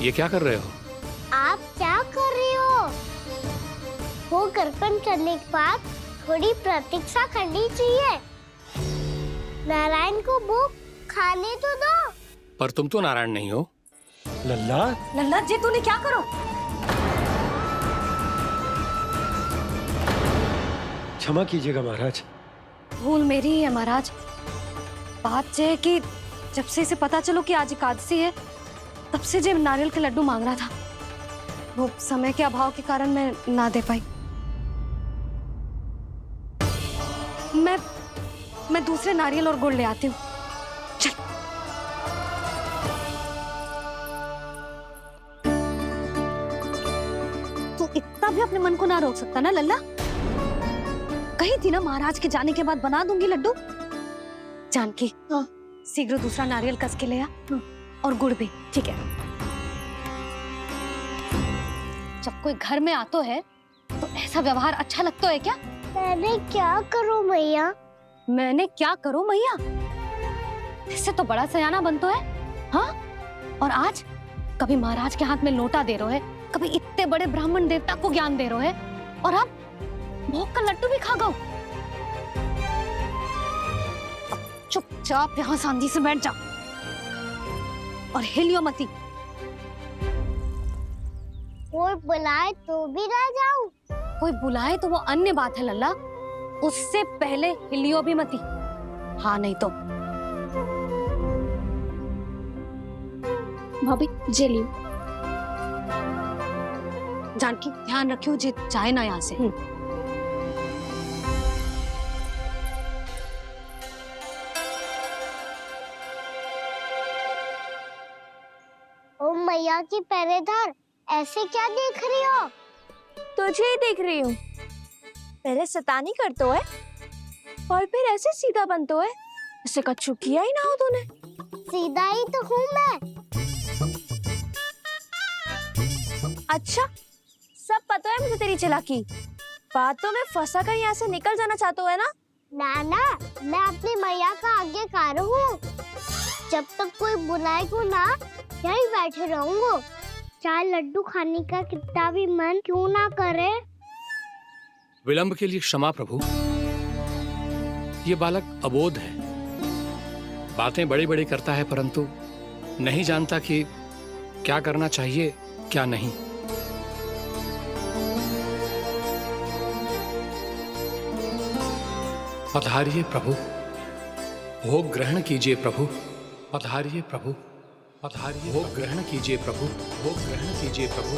ये क्या कर रहे हो? आप क्या कर रहे हो? वो दर्पण करने के बाद थोड़ी प्रतीक्षा करनी चाहिए। नारायण को भूख खाने तो दो। पर तुम तो नारायण नहीं हो। लल्ला लल्ला जी तूने क्या करो? क्षमा कीजिएगा महाराज। भूल मेरी ही है महाराज। बात ये है कि जब से इसे पता चलो कि आज एकादशी है, तब से जो नारियल के लड्डू मांग रहा था, वो समय के अभाव के कारण मैं ना दे पाई। मैं दूसरे नारियल और गुड़ ले आती हूँ। चल। तू इतना भी अपने मन को ना रोक सकता ना लल्ला? कही थी ना महाराज के जाने के बाद बना दूंगी लड्डू। जानकी, शीघ्र दूसरा नारियल कस के ले आ, और गुड़ भी। ठीक है। जब कोई घर में आता है तो ऐसा व्यवहार अच्छा लगता है क्या? मैंने क्या करूं मैया? मैंने क्या करूं मैया? इससे तो बड़ा सयाना बनतो है। हाँ? और आज कभी महाराज के हाथ में लोटा दे रहे है, कभी इतने बड़े ब्राह्मण देवता को ज्ञान दे रहे है, और अब भोग का लड्डू भी खा गो। चुपचाप यहाँ शांति से बैठ जाओ और हिलियो मती। कोई बुलाए तो भी ना जाऊं? कोई बुलाए तो वो अन्य बात है लल्ला, उससे पहले हिलियो भी मती। हाँ नहीं तो। भाभी जे लियो। जानकी ध्यान रखियो जे जाए ना यहाँ से। ओ मैया की पहरेदार, ऐसे क्या देख रही हो? तुझे ही देख रही हूँ। पहले शैतानी करतो है और फिर ऐसे सीधा बनतो है, ऐसे कछु किया ही ना हो तूने। सीधा ही तो हूँ मैं। अच्छा, सब पता है मुझे तेरी चालाकी। बातों में फंसा कर यहाँ से निकल जाना चाहते है ना? नाना, मैं अपनी मैया का आज्ञाकार हूँ। जब तक कोई बुलाएगा ना, यहीं बैठे रहूंगा। चाहे लड्डू खाने का कितना भी मन क्यों ना करे। विलंब के लिए क्षमा प्रभु। ये बालक अबोध है, बातें बड़ी बड़ी करता है, परंतु नहीं जानता कि क्या करना चाहिए क्या नहीं। पधारिए प्रभु, भोग ग्रहण कीजिए प्रभु। पधारिए प्रभु, पधारिए। भोग ग्रहण कीजिए प्रभु, भोग ग्रहण कीजिए प्रभु।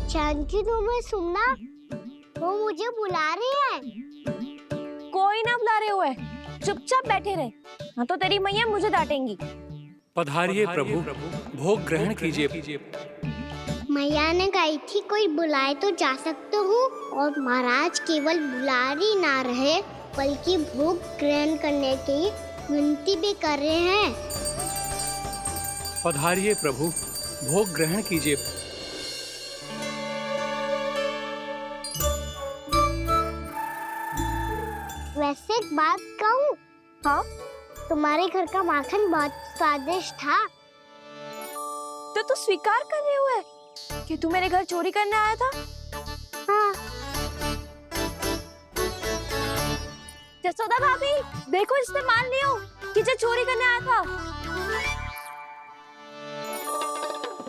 जानकी, तुम्हें सुनना, वो मुझे बुला रहे हैं। कोई ना बुला रहे हुए, चुपचाप बैठे रहे, हाँ तो तेरी मैया मुझे डांटेंगी। पधारिए प्रभु, भोग ग्रहण कीजिए। मैया ने कही थी कोई बुलाए तो जा सकते हूँ, और महाराज केवल बुला ही ना रहे बल्कि भोग ग्रहण करने की विनती भी कर रहे हैं। पधारिए प्रभु, भोग ग्रहण कीजिए। वैसे एक बात कहूँ? हाँ? तुम्हारे घर का माखन बहुत स्वादिष्ट था। तो तू स्वीकार कर रहे हुए कि तू मेरे घर चोरी करने आया था? हाँ। जसोदा भाभी, देखो इसने मान लियो कि जो चोरी करने आया था।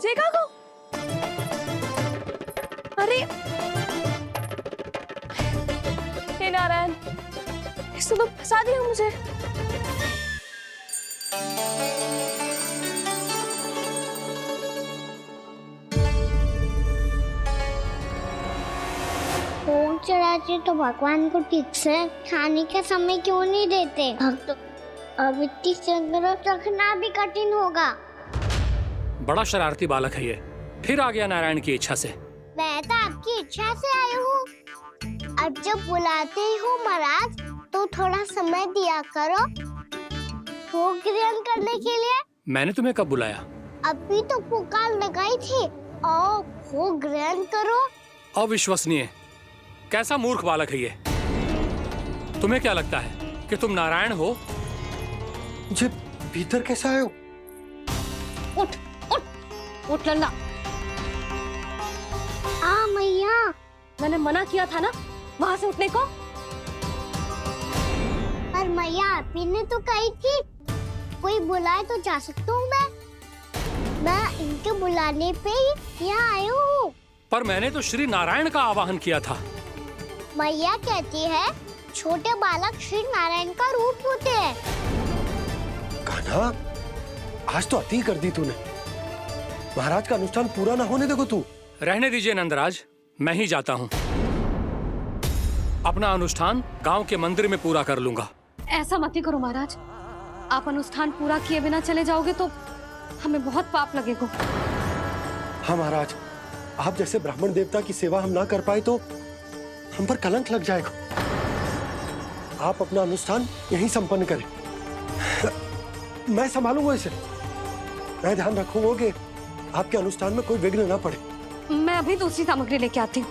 देखा को? अरे हे नारायण, इसने तो फंसा दिया मुझे। भोग चढ़ाते तो भगवान को ठीक से खाने का समय क्यों नहीं देते? भक्त अब इतनी संग्रह रखना भी कठिन होगा। बड़ा शरारती बालक है ये, फिर आ गया नारायण की इच्छा से। मैं तो आपकी इच्छा से आई हूँ। अब जब बुलाते ही हो महाराज, तो थोड़ा समय दिया करो भोग ग्रहण करने के लिए। मैंने तुम्हें कब बुलाया? अभी तो पुकार लगाई थी, आओ भोग ग्रहण करो। अविश्वसनीय, कैसा मूर्ख बालक है ये। तुम्हें क्या लगता है कि तुम नारायण हो? भीतर कैसे आए हो? उठ उठ उठ लल्ला। मैया। मैंने मना किया था ना वहां से उठने को। पर मैया आपी ने तो कही थी कोई बुलाए तो जा सकता हूँ मैं इनके बुलाने पे ही यहाँ आई हूँ। पर मैंने तो श्री नारायण का आवाहन किया था। मैया कहती है छोटे बालक श्री नारायण का रूप होते हैं। कान्हा, आज तो अति कर दी तूने। महाराज का अनुष्ठान पूरा ना होने देखो तू। रहने दीजिए नंदराज, मैं ही जाता हूँ। अपना अनुष्ठान गांव के मंदिर में पूरा कर लूंगा। ऐसा मत ही करो महाराज, आप अनुष्ठान पूरा किए बिना चले जाओगे तो हमें बहुत पाप लगेगा। हाँ महाराज, आप जैसे ब्राह्मण देवता की सेवा हम ना कर पाए तो हम पर कलंक लग जाएगा। आप अपना अनुष्ठान यहीं संपन्न करें। मैं संभालूंगा इसे। मैं ध्यान रखूंगा कि आपके अनुष्ठान में कोई विघ्न ना पड़े। मैं अभी दूसरी सामग्री लेके आती हूँ।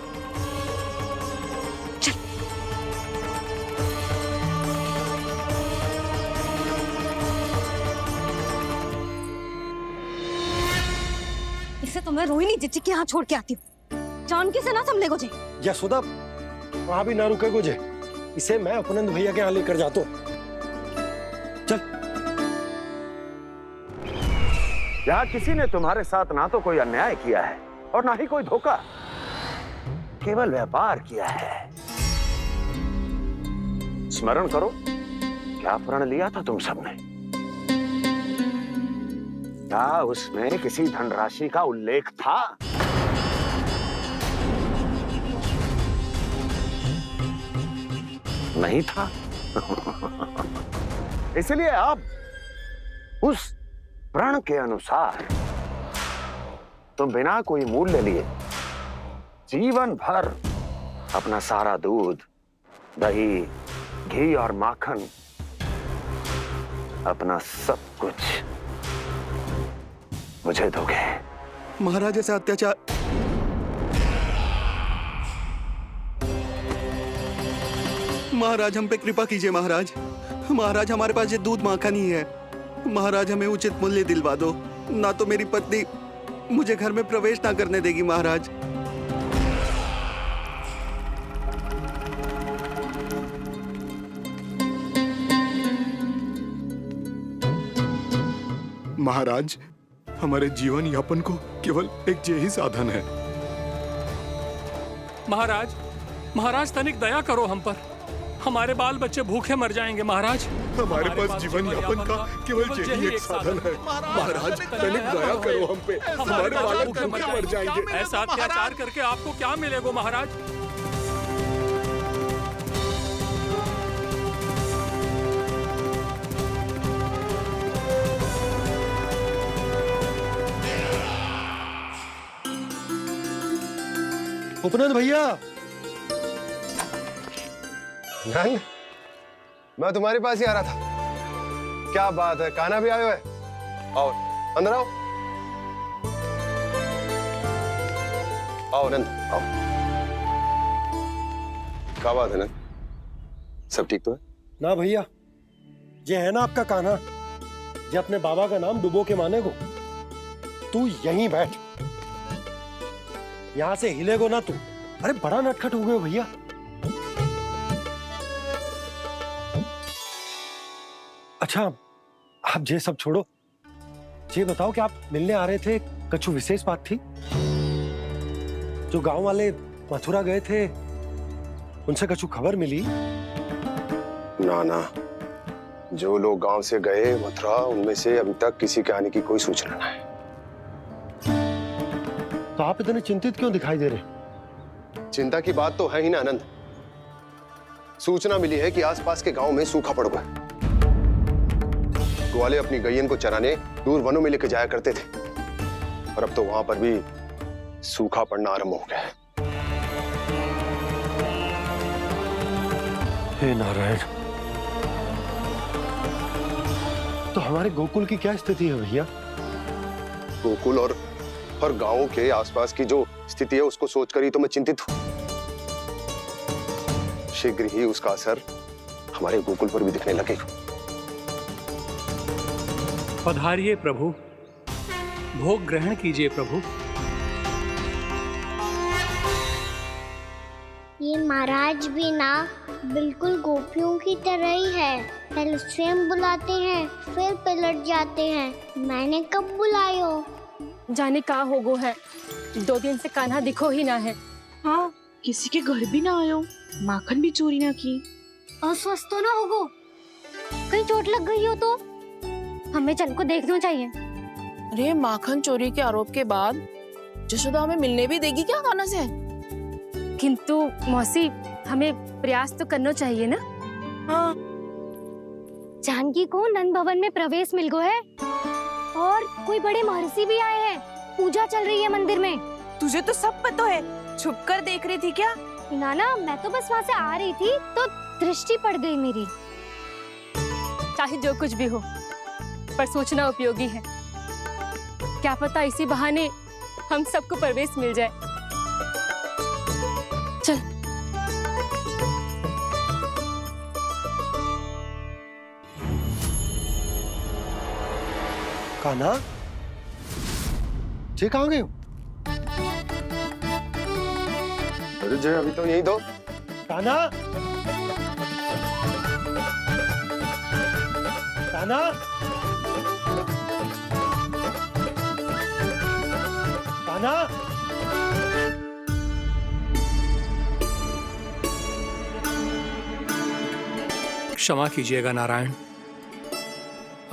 इसे तो मैं रोहिणी जीजी के यहाँ छोड़ के आती हूँ। जानकी से ना संभले गुजे। यशोदा, वहां भी ना रुके गुजे। इसे मैं अपनंद भैया के यहाँ लेकर जाता हूँ। चल। यहाँ किसी ने तुम्हारे साथ ना तो कोई अन्याय किया है और ना ही कोई धोखा, केवल व्यापार किया है। स्मरण करो, क्या प्रण लिया था तुम सबने? क्या उसमें किसी धनराशि का उल्लेख था? नहीं था। इसलिए अब उस प्रण के अनुसार तुम बिना कोई मूल्य लिए जीवन भर अपना सारा दूध, दही, घी और माखन, अपना सब कुछ मुझे दोगे। महाराज ऐसा अत्याचार। महाराज हम पे कृपा कीजिए। महाराज, महाराज हमारे पास ये दूध माखन ही है। महाराज हमें उचित मूल्य दिलवा दो, ना तो मेरी पत्नी मुझे घर में प्रवेश ना करने देगी। महाराज महाराज, हमारे जीवन यापन को केवल एक यही साधन है। महाराज, महाराज तनिक दया करो हम पर। हमारे बाल बच्चे भूखे मर जाएंगे महाराज। हमारे पास जीवन यापन का केवल यही एक साधन है। महाराज तनिक दया करो हम पे। हमारे बालक भूखे मर जाएंगे। ऐसा अत्याचार करके आपको क्या मिलेगा महाराज? उपनंद भैया। नंद, मैं तुम्हारे पास ही आ रहा था। क्या बात है, कान्हा भी आए हुए? आओ अंदर आओ। आओ नंद आओ। क्या बात है नंद, सब ठीक तो है? ना भैया, ये है ना आपका कान्हा, ये अपने बाबा का नाम डुबो के माने को। तू यहीं बैठ, यहां से हिलेगो ना तू। अरे बड़ा नटखट हो गए हो भैया। अच्छा, आप ये सब छोड़ो, ये बताओ कि आप मिलने आ रहे थे, कछु विशेष बात थी? जो गांव वाले मथुरा गए थे, उनसे कछु खबर मिली? ना ना, जो लोग गांव से गए मथुरा, उनमें से अभी तक किसी के आने की कोई सूचना नहीं है। तो आप इतने चिंतित क्यों दिखाई दे रहे? चिंता की बात तो है ही ना आनंद। सूचना मिली है कि आसपास के गांव में सूखा पड़ गया। ग्वाले अपनी गैयन को चराने दूर वनों में लेकर जाया करते थे, और अब तो वहां पर भी सूखा पड़ना आरंभ हो गया है। हे नारायण, तो हमारे गोकुल की क्या स्थिति है भैया? गोकुल और गांवों के आसपास की जो स्थिति है उसको सोचकर ही तो मैं चिंतित हूं। शीघ्र ही उसका असर हमारे गोकुल पर भी दिखने लगेगा। पधारिए प्रभु, भोग ग्रहण कीजिए प्रभु। ये महाराज भी ना बिल्कुल गोपियों की तरह ही है। पहले स्वयं बुलाते हैं, फिर पलट जाते हैं। मैंने कब बुलाए हो? जाने कहाँ होगो है, 2 दिन से कान्हा दिखो ही ना है। हाँ, किसी के घर भी ना आयो, माखन भी चोरी ना की। अस्वस्थ तो ना होगो, कहीं चोट लग गई हो तो हमें चल को देखना चाहिए। अरे माखन चोरी के आरोप के बाद जशोदा हमें मिलने भी देगी क्या कान्हा से? किंतु मौसी, हमें प्रयास तो करना चाहिए ना। हाँ, जानकी को नंद भवन में प्रवेश मिल गो है और कोई बड़े महर्षि भी आए हैं। पूजा चल रही है मंदिर में। तुझे तो सब पता है, छुप कर देख रही थी क्या? ना, मैं तो बस वहाँ से आ रही थी तो दृष्टि पड़ गई मेरी। चाहे जो कुछ भी हो, पर सोचना उपयोगी है। क्या पता इसी बहाने हम सबको प्रवेश मिल जाए। चल। कान्हा, जय कहाँ गए हो? अरे जय अभी तो यही दो। कान्हा, कान्हा, कान्हा। क्षमा कीजिएगा नारायण,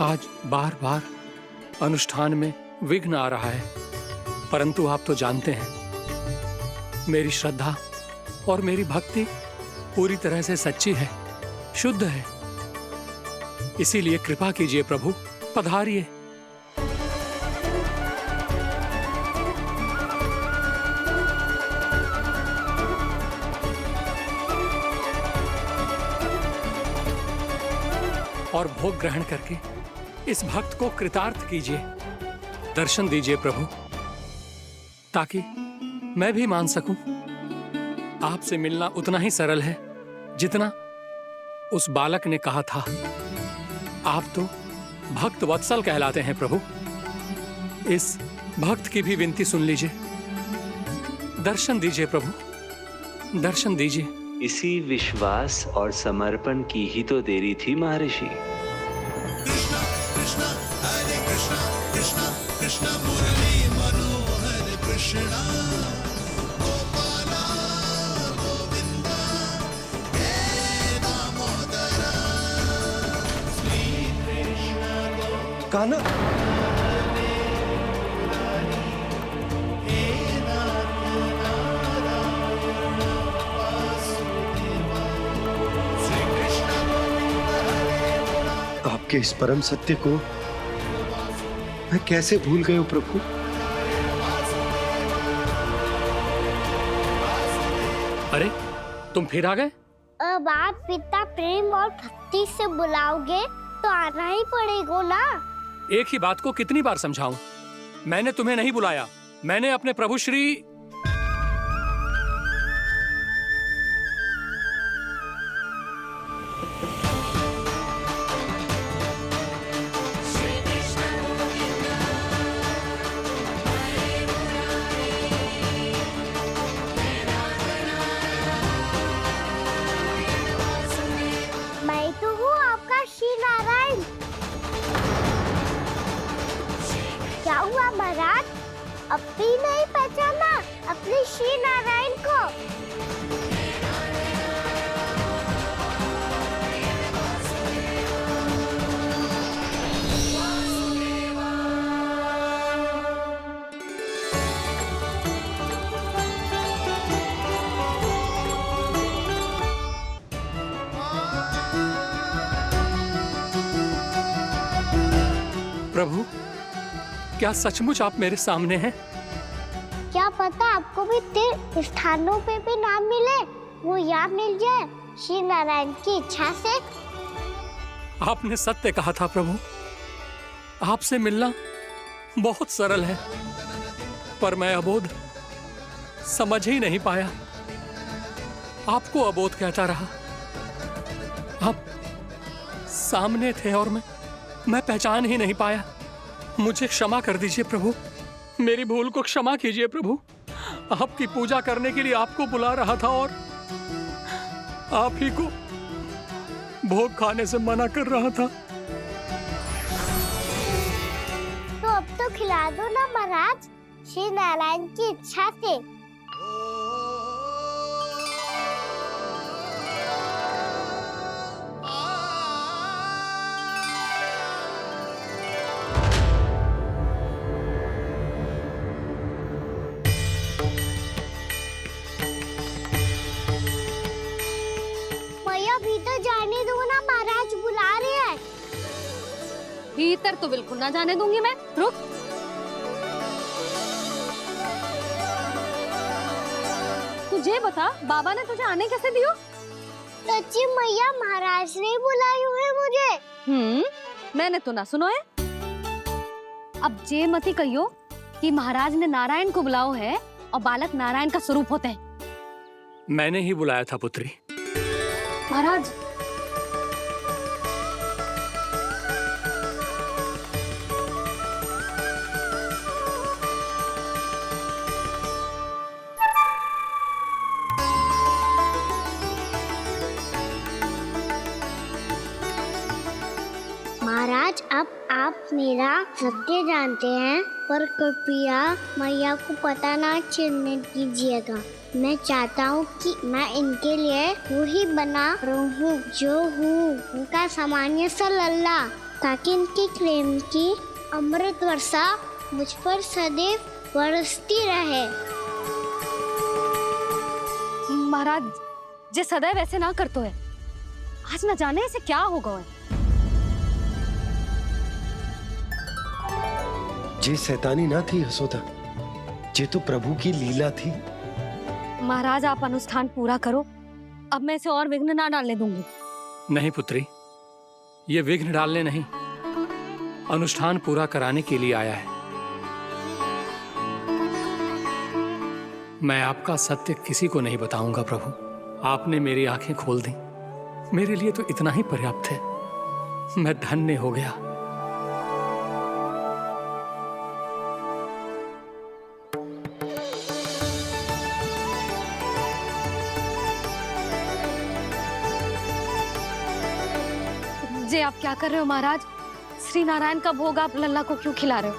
आज बार बार अनुष्ठान में विघ्न आ रहा है, परंतु आप तो जानते हैं मेरी श्रद्धा और मेरी भक्ति पूरी तरह से सच्ची है, शुद्ध है। इसीलिए कृपा कीजिए प्रभु, पधारिए। और भोग ग्रहण करके इस भक्त को कृतार्थ कीजिए। दर्शन दीजिए प्रभु, ताकि मैं भी मान सकूं आपसे मिलना उतना ही सरल है जितना उस बालक ने कहा था। आप तो भक्त वत्सल कहलाते हैं प्रभु। इस भक्त की भी विनती सुन लीजिए। दर्शन दीजिए प्रभु, दर्शन दीजिए। इसी विश्वास और समर्पण की ही तो देरी थी महर्षि। कान्हा, आपके इस परम सत्य को मैं कैसे भूल गया हूं प्रभु। अरे तुम फिर आ गए? अब आप इतना प्रेम और भक्ति से बुलाओगे तो आना ही पड़ेगा ना। एक ही बात को कितनी बार समझाऊं? मैंने तुम्हें नहीं बुलाया, मैंने अपने प्रभु श्री मैं तो हूँ आपका श्री नारायण। क्या हुआ महाराज, अब भी नहीं पहचाना अपने श्री नारायण को? प्रभु, क्या सचमुच आप मेरे सामने हैं? क्या पता आपको भी तीर्थ स्थानों पे भी नाम मिले, वो यहाँ मिल जाए श्री नारायण की इच्छा से। आपने सत्य कहा था प्रभु, आपसे मिलना बहुत सरल है, पर मैं अबोध समझ ही नहीं पाया। आपको अबोध कहता रहा। आप सामने थे और मैं मैं पहचान ही नहीं पाया। मुझे क्षमा कर दीजिए प्रभु, मेरी भूल को क्षमा कीजिए प्रभु। आपकी पूजा करने के लिए आपको बुला रहा था और आप ही को भोग खाने से मना कर रहा था। तो अब तो खिला दो ना महाराज, श्री नारायण की इच्छा से। मैया भीतर जाने दो ना, महाराज बुला रहे हैं। भीतर तो बिल्कुल ना जाने दूंगी मैं। रुक। तुझे बता, बाबा ने तुझे आने कैसे दियो? सच्ची मैया, महाराज ने बुलाई हुई मुझे। मैंने तो ना सुनो है। अब जे मती कहियो कि महाराज ने नारायण को बुलाओ है और बालक नारायण का स्वरूप होते हैं। मैंने ही बुलाया था पुत्री। महाराज, महाराज अब आप मेरा सत्य जानते हैं, पर कृपया मैया को पता ना चलने दीजिएगा। मैं चाहता हूँ कि मैं इनके लिए वही बना रहूँ जो हूँ, उनका सामान्य सा लल्ला, ताकि इनके प्रेम की अमृत वर्षा मुझ पर सदैव बरसती रहे। महाराज जे सदैव ऐसे ना करतो है, आज न जाने इसे क्या होगा है। जे शैतानी ना थी यशोदा, जे तो प्रभु की लीला थी। महाराज आप अनुष्ठान पूरा करो, अब मैं इसे और विघ्न ना डालने दूंगी। नहीं पुत्री, ये विघ्न डालने नहीं, अनुष्ठान पूरा कराने के लिए आया है। मैं आपका सत्य किसी को नहीं बताऊंगा प्रभु। आपने मेरी आंखें खोल दी, मेरे लिए तो इतना ही पर्याप्त है। मैं धन्य हो गया। जे आप क्या कर रहे हो महाराज? श्री नारायण का भोग आप लल्ला को क्यों खिला रहे हो?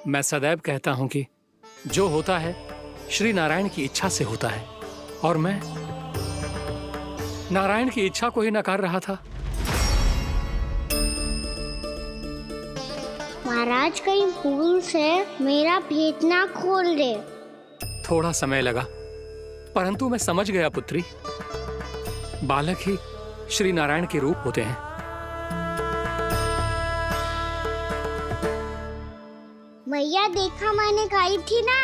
मैं सदैव कहता हूं कि जो होता है श्री नारायण की इच्छा से होता है, और मैं नारायण की इच्छा को ही नकार रहा था। महाराज कहीं भूल से मेरा भेद ना खोल दे। थोड़ा समय लगा, परंतु मैं समझ गया पुत्री। बालक ही श्री नारायण के रूप होते हैं। मैया देखा, मैंने कही थी ना।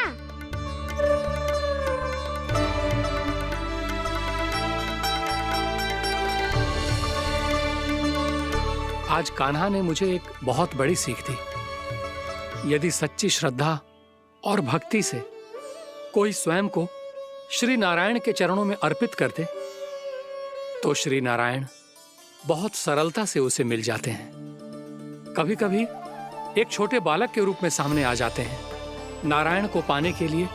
आज कान्हा ने मुझे एक बहुत बड़ी सीख दी। यदि सच्ची श्रद्धा और भक्ति से कोई स्वयं को श्री नारायण के चरणों में अर्पित कर दे, तो श्री नारायण बहुत सरलता से उसे मिल जाते हैं। कभी कभी एक छोटे बालक के रूप में सामने आ जाते हैं। नारायण को पाने के लिए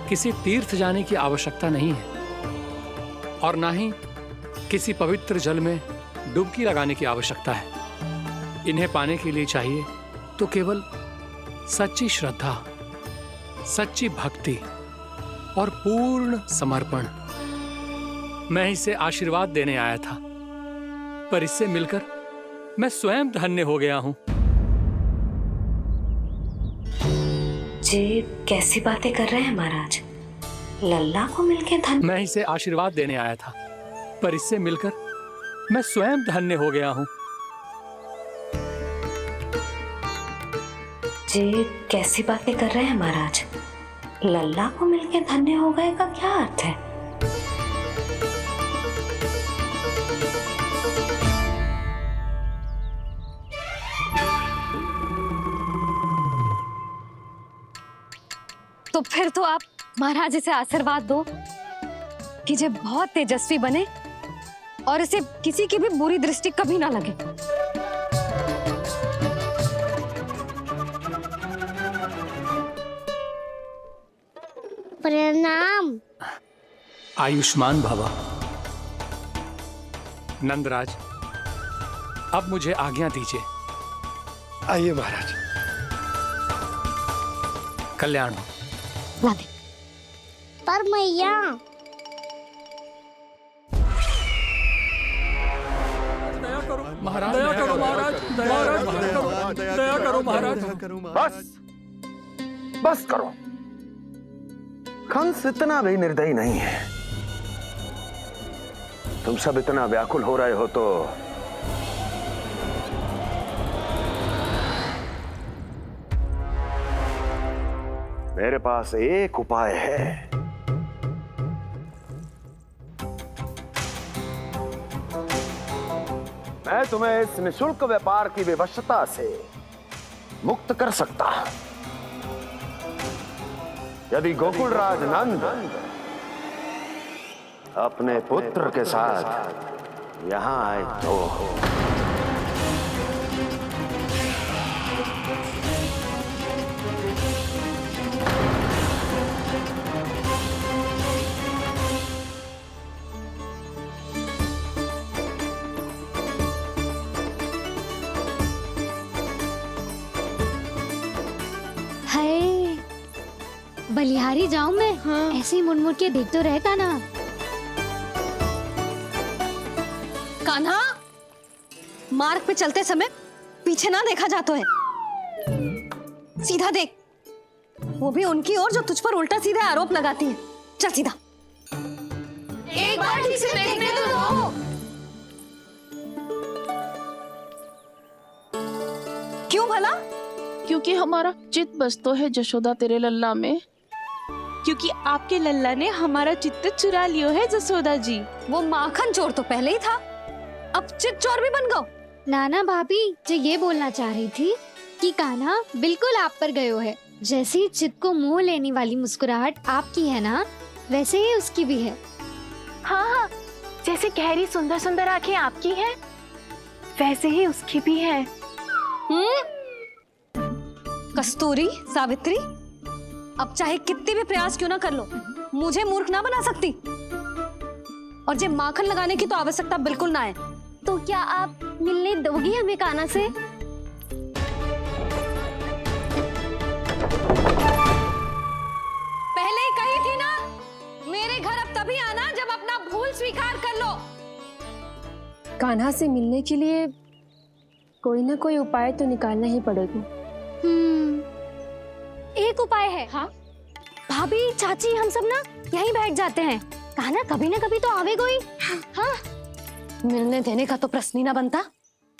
किसी तीर्थ जाने की आवश्यकता नहीं है, और ना ही किसी पवित्र जल में डुबकी लगाने की आवश्यकता है। इन्हें पाने के लिए चाहिए तो केवल सच्ची श्रद्धा, सच्ची भक्ति और पूर्ण समर्पण। मैं इसे आशीर्वाद देने आया था, पर इससे मिलकर मैं स्वयं धन्य हो गया हूं। जी कैसी बातें कर रहे हैं महाराज? लल्ला को मिलके धन्य? मैं इसे आशीर्वाद देने आया था, पर इससे मिलकर मैं स्वयं धन्य हो गया हूं। जी कैसी बातें कर रहे हैं महाराज? लल्ला को मिलके धन्य हो गए का क्या अर्थ है? तो फिर तो आप महाराज इसे आशीर्वाद दो कि जे बहुत तेजस्वी बने और इसे किसी की भी बुरी दृष्टि कभी ना लगे। प्रणाम। आयुष्मान भवा। नंदराज, अब मुझे आज्ञा दीजिए। आइए महाराज। कल्याण हो। राधे। पर मैया, महाराज दया करो, महाराज दया करो महाराज। बस बस करो। कंस इतना भी निर्दयी नहीं है। तुम सब इतना व्याकुल हो रहे हो तो मेरे पास एक उपाय है। मैं तुम्हें इस निशुल्क व्यापार की विवशता से मुक्त कर सकता। यदि गोकुलराज नंद अपने पुत्र के साथ यहां आए तो हाय, बलिहारी जाऊं मैं? हाँ। ऐसे ही मुड़ मुड़ के देख तो रहे कान्हा। कान्हा, मार्ग पे चलते समय पीछे ना देखा जाता है। सीधा देख, वो भी उनकी ओर जो तुझ पर उल्टा सीधे आरोप लगाती है। चल सीधा। एक बार ठीक से देखने तो दो। क्यों भला? क्योंकि हमारा चित्त बसतो है जशोदा तेरे लल्ला में। क्योंकि आपके लल्ला ने हमारा चित्त चुरा लियो है जसोदा जी। वो माखन चोर तो पहले ही था, अब चित चोर भी बन गो। नाना भाभी जो ये बोलना चाह रही थी कि कान्हा बिल्कुल आप पर गयो है। जैसे ही चित को मोह लेने वाली मुस्कुराहट आपकी है ना, वैसे ही उसकी भी है। हाँ हाँ, जैसे गहरी सुंदर सुंदर आंखें आपकी हैं, वैसे ही उसकी भी है। कस्तूरी, सावित्री, अब चाहे कितने भी प्रयास क्यों ना कर लो, मुझे मूर्ख ना बना सकती। और जब माखन लगाने की तो आवश्यकता बिल्कुल ना है। तो क्या आप मिलने दोगी हमें कान्हा से? पहले ही कही थी ना, मेरे घर अब तभी आना जब अपना भूल स्वीकार कर लो। कान्हा से मिलने के लिए कोई ना कोई उपाय तो निकालना ही पड़ेगा। एक उपाय है। हाँ? भाभी, चाची, हम सब ना यहीं बैठ जाते हैं। कान्हा कभी ना कभी तो आवेगा ही। हाँ। मिलने देने का तो प्रश्न ही ना बनता।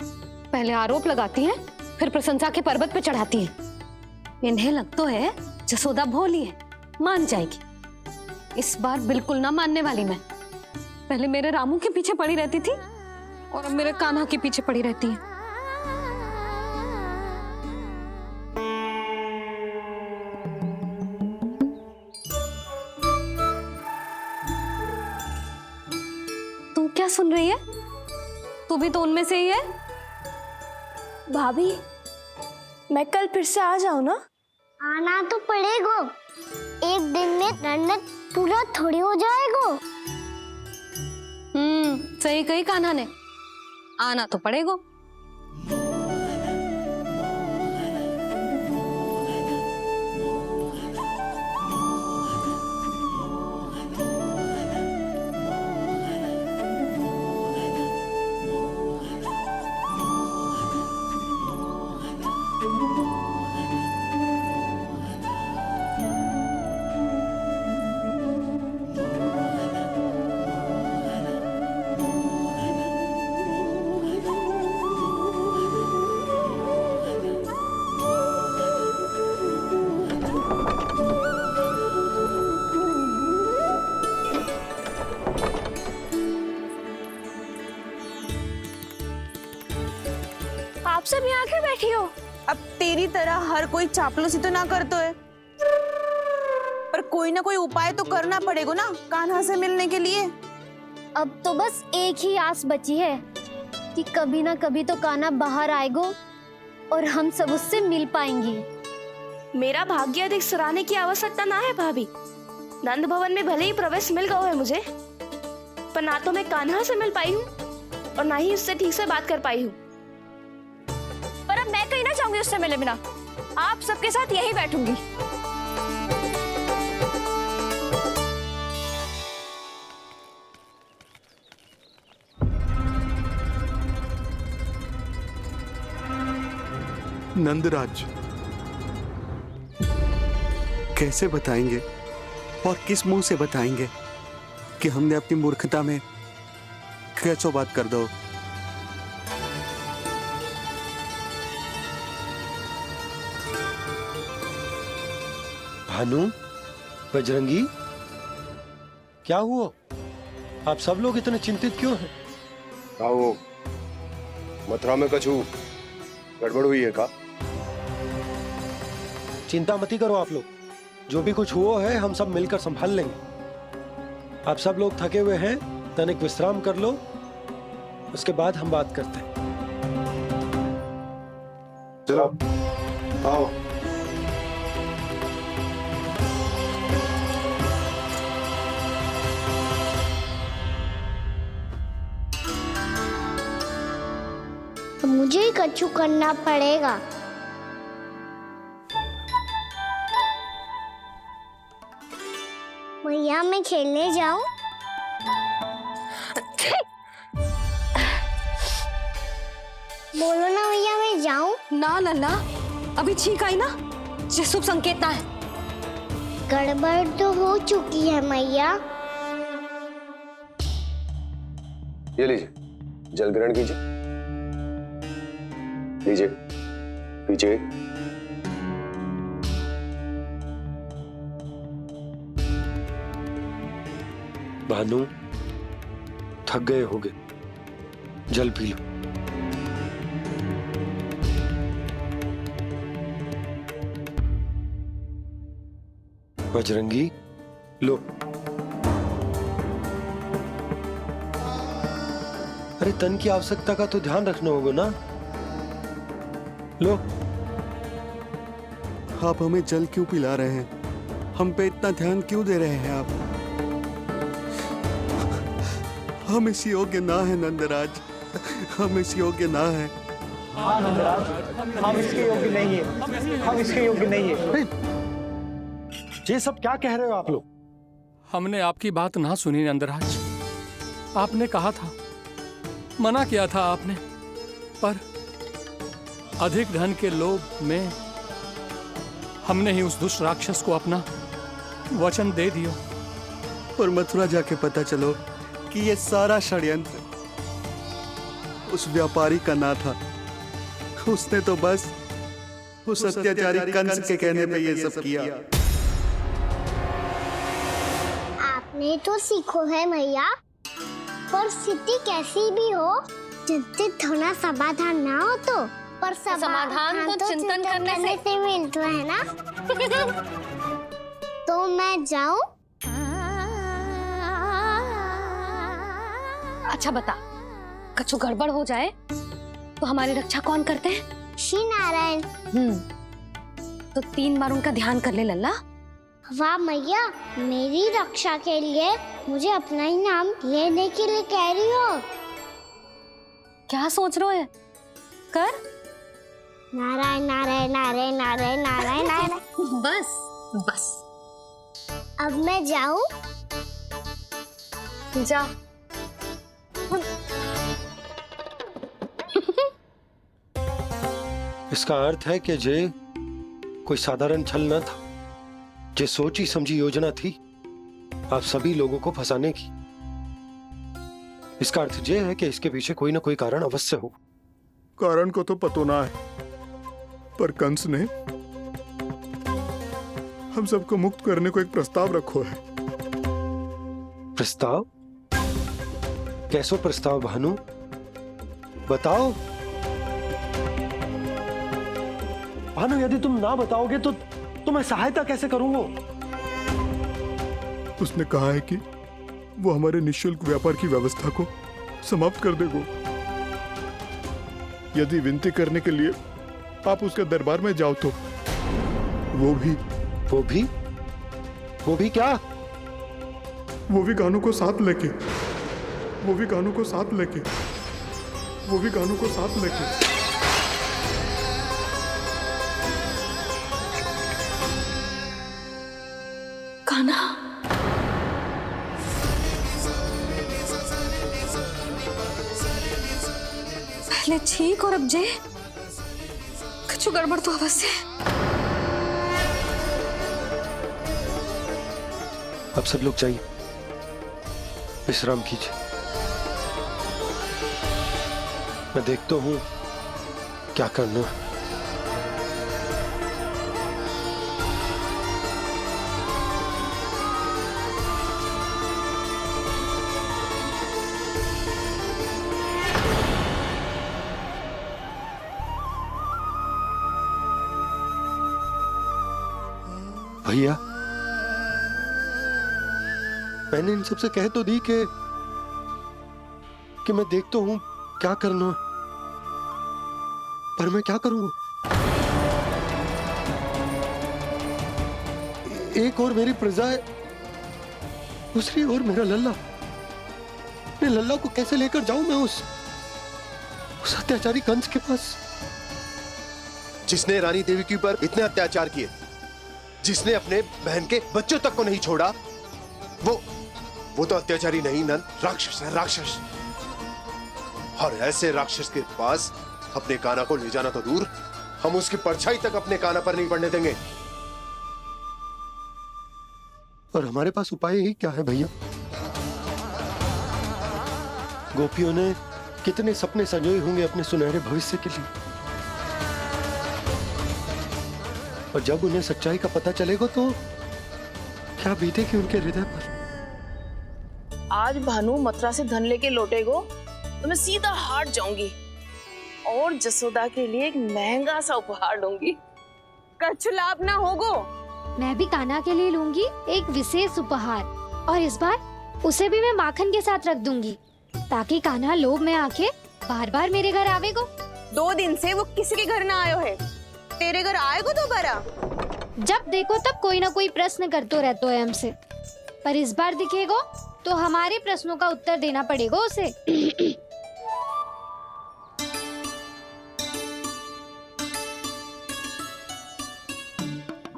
पहले आरोप लगाती हैं, फिर प्रशंसा के पर्वत पे चढ़ाती हैं। इन्हें लग तो है जसोदा भोली है, मान जाएगी। इस बार बिल्कुल ना मानने वाली मैं। पहले मेरे रामू के पीछे पड़ी रहती थी और अब मेरे कान्हा के पीछे पड़ी रहती है। तू क्या सुन रही है? तू भी तो उनमें से ही है। भाभी, मैं कल फिर से आ जाऊं ना? आना तो पड़ेगा। एक दिन में रन्नत पूरा थोड़ी हो जाएगा। सही कही कान्हा ने, आना तो पड़ेगा। आप सब यहाँ क्यों बैठी हो? अब तेरी तरह हर कोई चापलूसी तो ना करतो है, पर कोई ना कोई उपाय तो करना पड़ेगा ना कान्हा से मिलने के लिए। अब तो बस एक ही आस बची है कि कभी ना कभी तो कान्हा बाहर आएगो और हम सब उससे मिल पाएंगे। मेरा भाग्य अधिक सराहने की आवश्यकता ना है भाभी। नंद भवन में भले ही प्रवेश मिल गया है मुझे, पर ना तो मैं कान्हा से मिल पाई हूँ और ना ही उससे ठीक से बात कर पाई हूँ। पर अब मैं कहीं ना चाहूंगी उससे मिले बिना। आप सबके साथ यहीं बैठूंगी। नंदराज, कैसे बताएंगे और किस मुंह से बताएंगे कि हमने अपनी मूर्खता में कैसो बात कर दो। भानु, बजरंगी, क्या हुआ? आप सब लोग इतने चिंतित क्यों हैं? आओ, मथुरा में कछु गड़बड़ हुई है का? चिंता मती करो आप लोग, जो भी कुछ हुआ है हम सब मिलकर संभाल लेंगे। आप सब लोग थके हुए हैं, तनिक विश्राम कर लो, उसके बाद हम बात करते हैं। चलो, आओ। मुझे ही कछु करना पड़ेगा। भैया मैं खेलने जाऊं? बोलो ना भैया मैं जाऊं? ना लल्ला, अभी छींक आई ना, ये शुभ संकेत ना है। गड़बड़ तो हो चुकी है मैया। ये लीजिए, जल ग्रहण कीजिए। लीजिए, पीछे। भानु, थक गए होगे, जल पी लो। बजरंगी, लो। अरे तन की आवश्यकता का तो ध्यान रखना होगा ना। लो। आप हमें जल क्यों पिला रहे हैं? हम पे इतना ध्यान क्यों दे रहे हैं आप? हम इस योग्य ना है नंदराज, हम इस योग्य ना है। हाँ नंदराज, हम इसके योग्य नहीं है, हम इसके योग्य नहीं है। ये सब क्या कह रहे हो आप लोग? हमने आपकी बात ना सुनी नंदराज। आपने कहा था, मना किया था आपने, पर अधिक धन के लोभ में हमने ही उस दुष्ट राक्षस को अपना वचन दे दिया। पर मथुरा जाके पता चलो कि ये सारा षड्यंत्र उस व्यापारी का ना था। उसने तो बस उस अत्याचारी कंस के कहने पे ये सब किया। आपने तो सीखो है भैया, पर स्थिति कैसी भी हो, चिंतित होना समाधान ना हो तो, पर समाधान तो चिंतन करने से मिलता है ना। तो मैं जाऊं? अच्छा बता, कछु गड़बड़ हो जाए तो हमारी रक्षा कौन करते हैं? श्री नारायण। तो 3 बार उनका ध्यान कर ले लल्ला। वाह मैया, मेरी रक्षा के लिए मुझे अपना ही नाम लेने के लिए कह रही हो? क्या सोच रहे हो? कर। नारायण नारायण नारायण नारायण नारायण नारायण। बस बस। अब मैं जाऊं? जा। इसका अर्थ है कि जे कोई साधारण छल न था, जे सोची समझी योजना थी आप सभी लोगों को फंसाने की। इसका अर्थ ये है कि इसके पीछे कोई ना कोई कारण अवश्य हो। कारण को तो पतो ना है, पर कंस ने हम सबको मुक्त करने को एक प्रस्ताव रखो है। प्रस्ताव? कैसो प्रस्ताव भानु, बताओ। भानु, यदि तुम ना बताओगे तो मैं सहायता कैसे करूंगा? उसने कहा है कि वो हमारे निःशुल्क व्यापार की व्यवस्था को समाप्त कर देगा। यदि विनती करने के लिए आप उसके दरबार में जाओ तो वो भी क्या? वो भी गानों को साथ लेके कान्हा, पहले ठीक और अब जे कुछ गड़बड़ तो अवश्य है। अब सब लोग जाइए, विश्राम कीजिए। मैं देखता हूं क्या करना है। भैया, मैंने इन सबसे कह तो दी कि मैं देखता हूं क्या करना, पर मैं क्या करूंगा? एक और मेरी प्रजा है, दूसरी ओर मेरा लल्ला। मैं लल्ला को कैसे लेकर जाऊं मैं उस अत्याचारी कंस के पास, जिसने रानी देवी के ऊपर इतने अत्याचार किए, जिसने अपने बहन के बच्चों तक को नहीं छोड़ा, वो तो अत्याचारी नहीं नंद, राक्षस है, राक्षस। और ऐसे राक्षस के पास अपने कान्हा को ले जाना तो दूर, हम उसकी परछाई तक अपने कान्हा पर नहीं पड़ने देंगे। और हमारे पास उपाय ही क्या है भैया? गोपियों ने कितने सपने संजोए होंगे अपने सुनहरे भविष्य के लिए, और जब उन्हें सच्चाई का पता चलेगा तो क्या बीतेगी उनके हृदय पर? आज भानु मथुरा से धन लेके लौटेगो तो मैं सीधा हाट जाऊंगी और जसोदा के लिए एक महंगा सा उपहार दूंगी। कछु लाभ ना होगो। मैं भी कान्हा के लिए लूंगी एक विशेष उपहार, और इस बार उसे भी मैं माखन के साथ रख दूंगी, ताकि कान्हा लोभ में आके बार बार मेरे घर आवेगो। 2 दिन से वो किसी के घर ना आयो है, तेरे घर आएगो दोबारा? जब देखो तब कोई ना कोई प्रश्न करते रहते है हमसे, पर इस बार दिखेगो तो हमारे प्रश्नों का उत्तर देना पड़ेगा उसे।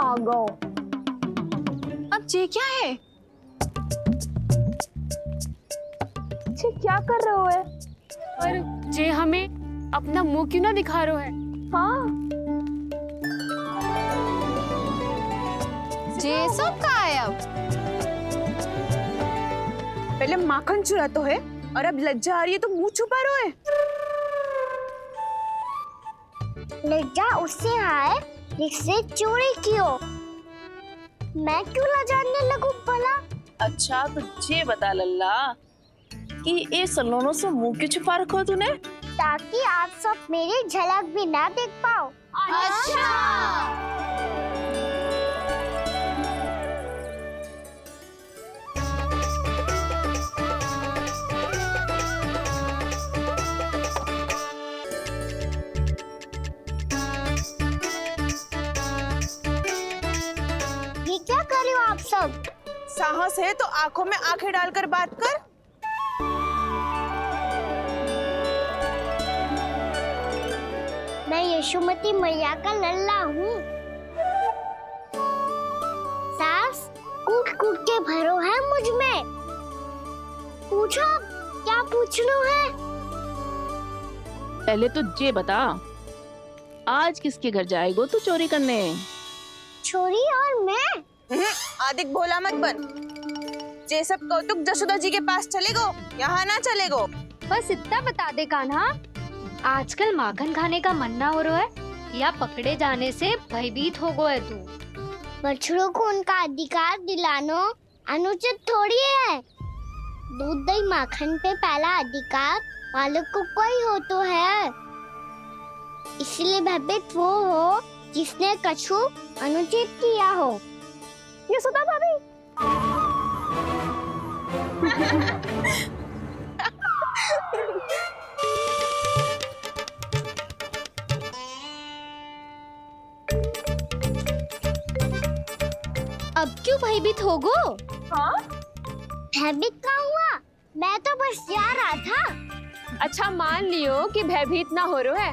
आ गो। अब ये क्या है? ये क्या कर रहे हो है? पर जे हमें अपना मुंह क्यों ना दिखा रहे है? हाँ, जे सब का है अब? पहले माखन चुरा तो है और अब लज्जा आ रही है तो मुंह छुपा रहे है। लज्जा उससे है जिससे चोरी की हो। मैं क्यों लजाने लगूं भला? अच्छा तो ये बता लल्ला कि ये सलोनों से मुंह क्यों छुपा रखो तूने? ताकि आप सब मेरी झलक भी ना देख पाओ। अच्छा। ये क्या कर रहे हो आप सब? साहस है तो आंखों में आंखें डालकर बात कर। मैं यशोमती मैया का लल्ला हूँ। सास कूट कूट के भरो है मुझ में। पूछो क्या पूछना है? पहले तो ये बता, आज किसके घर जाएगो तू चोरी करने? छोरी और मैं? आदिक भोला मत बन। ये सब कौतुक जसोदा जी के पास चलेगो, यहाँ ना चलेगो। बस इतना बता दे कान्हा, आजकल माखन खाने का मन ना हो रहा है या पकड़े जाने से भयभीत हो गया है तू? बछड़ों को उनका अधिकार दिलाना अनुचित थोड़ी है। दूध दही माखन पे पहला अधिकार मालिक को कोई हो तो है। इसलिए भयभीत वो हो जिसने कछु अनुचित किया हो। यशोदा भाभी, अब क्यों भयभीत हो गो? हाँ? भयभीत का हुआ? मैं तो बस जा रहा था। अच्छा मान लियो कि भयभीत ना हो रो है।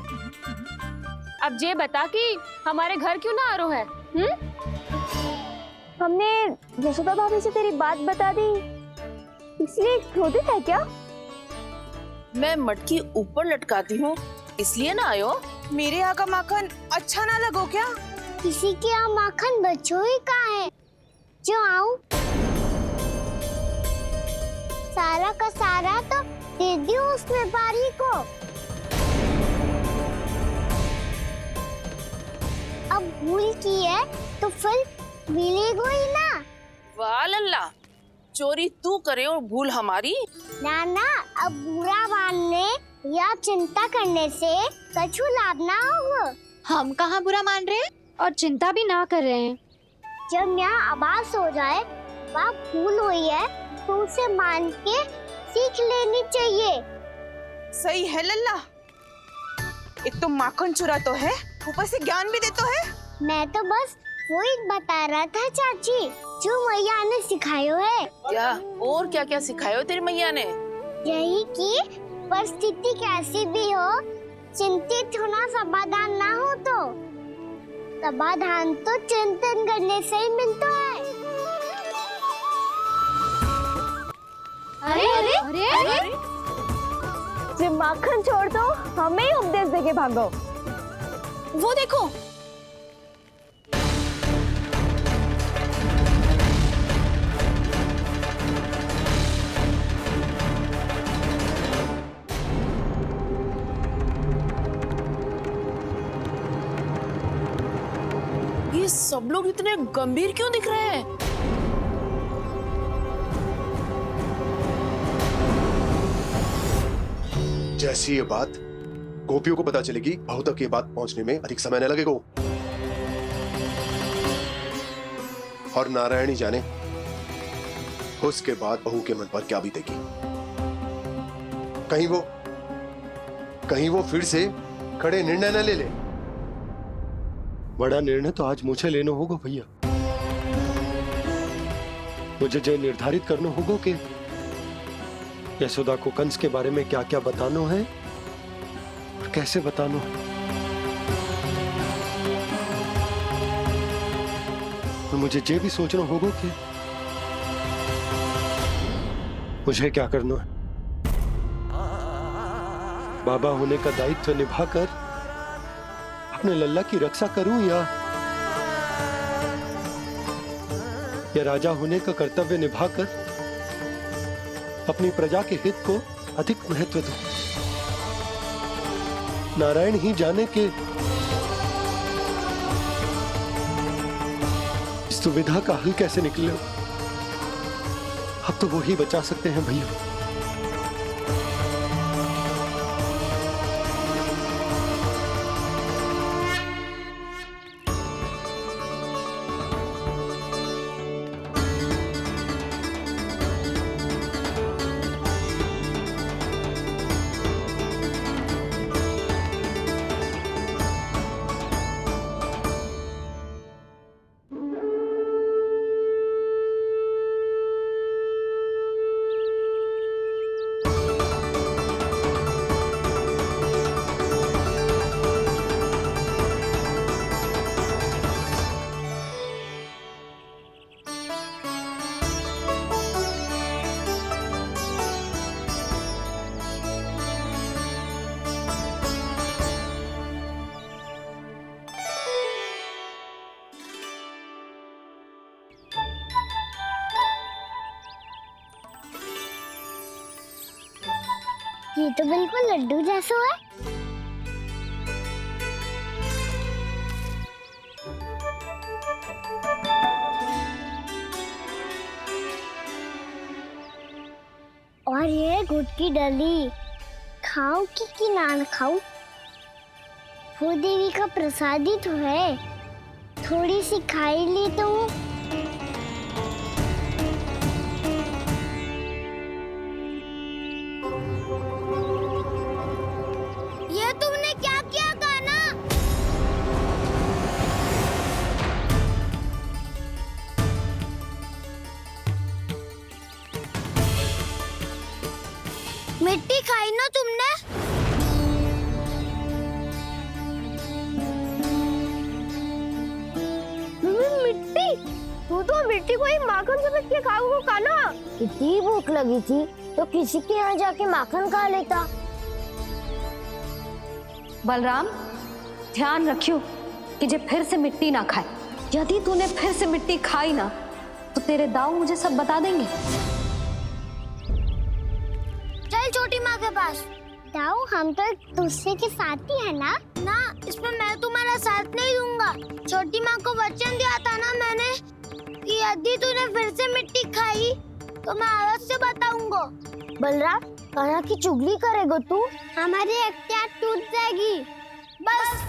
अब ये बता कि हमारे घर क्यों ना आ रो है? हमने यशोदा भाभी से तेरी बात बता दी, इसलिए क्रोधित है क्या? मैं मटकी ऊपर लटकाती हूँ इसलिए ना आयो। मेरे यहाँ का माखन अच्छा ना लगो क्या? किसी के यहाँ माखन बच्चों ही कहाँ है जो आऊं? सारा का सारा तो दे दियो उस व्यापारी को। अब भूल की है तो फिर मिलेगो ही ना। वाह लल्ला, चोरी तू करे और भूल हमारी। नाना, अब बुरा मानने या चिंता करने से कछु लाभ ना होगा। हम कहाँ बुरा मान रहे हैं और चिंता भी ना कर रहे हैं। जब यहाँ आवाज हो जाए वहाँ भूल हुई है तो उसे मान के सीख लेनी चाहिए। सही है लल्ला, एक तो माखन चुरा तो है, ऊपर से ज्ञान भी दे तो है। मैं तो बस वही बता रहा था चाची, जो मैया ने सिखायो है। क्या और क्या क्या सिखायो तेरी मैया ने? यही कि परिस्थिति कैसी भी हो, चिंतित होना समाधान ना हो तो समाधान तो चिंतन करने से ही मिलता है। अरे अरे अरे, अरे? जब माखन छोड़ दो हमें ही उपदेश देके भागो। वो देखो, ये सब लोग इतने गंभीर क्यों दिख रहे हैं? जैसी ये बात गोपियों को पता चलेगी, बहू तक ये बात पहुंचने में अधिक समय न लगेगा। और नारायणी जाने उसके बाद बहू के मन पर क्या बीतेगी। कहीं वो फिर से खड़े निर्णय न ले ले। बड़ा निर्णय तो आज मुझे लेना होगा भैया। मुझे जो निर्धारित करना होगा कि यशोदा को कंस के बारे में क्या क्या बताना है और कैसे बताना है। और मुझे ये भी सोचना होगा कि मुझे क्या करना है। बाबा होने का दायित्व निभाकर अपने लल्ला की रक्षा करूं या राजा होने का कर्तव्य निभाकर अपनी प्रजा के हित को अधिक महत्व दूं। नारायण ही जाने के इस दुविधा का हल कैसे निकले। अब तो वो ही बचा सकते हैं भैया। ये तो बिल्कुल लड्डू जैसा है। और ये गुड़ की डली खाऊं कि ना खाऊं? वो देवी का प्रसाद ही तो है, थोड़ी सी खाई ली तो तुमने? मिट्टी, तू तो मिट्टी को ही माखन समझ के खाओ खाना। इतनी भूख लगी थी तो किसी के यहाँ जाके माखन खा लेता। बलराम, ध्यान रखियो कि जे फिर से मिट्टी ना खाए। यदि तूने फिर से मिट्टी खाई ना तो तेरे दाऊ मुझे सब बता देंगे। चल छोटी माँ के पास। दाऊ, हम तो एक दूसरे के साथी है ना? ना, इसमें मैं तुम्हारा साथ नहीं दूंगा। छोटी माँ को वचन दिया था ना मैंने कि यदि तूने फिर से मिट्टी खाई तो मैं आवाज से बताऊंगा। बलराम, कान्हा की चुगली करेगा तू? हमारी अख्तियार टूट जाएगी। बस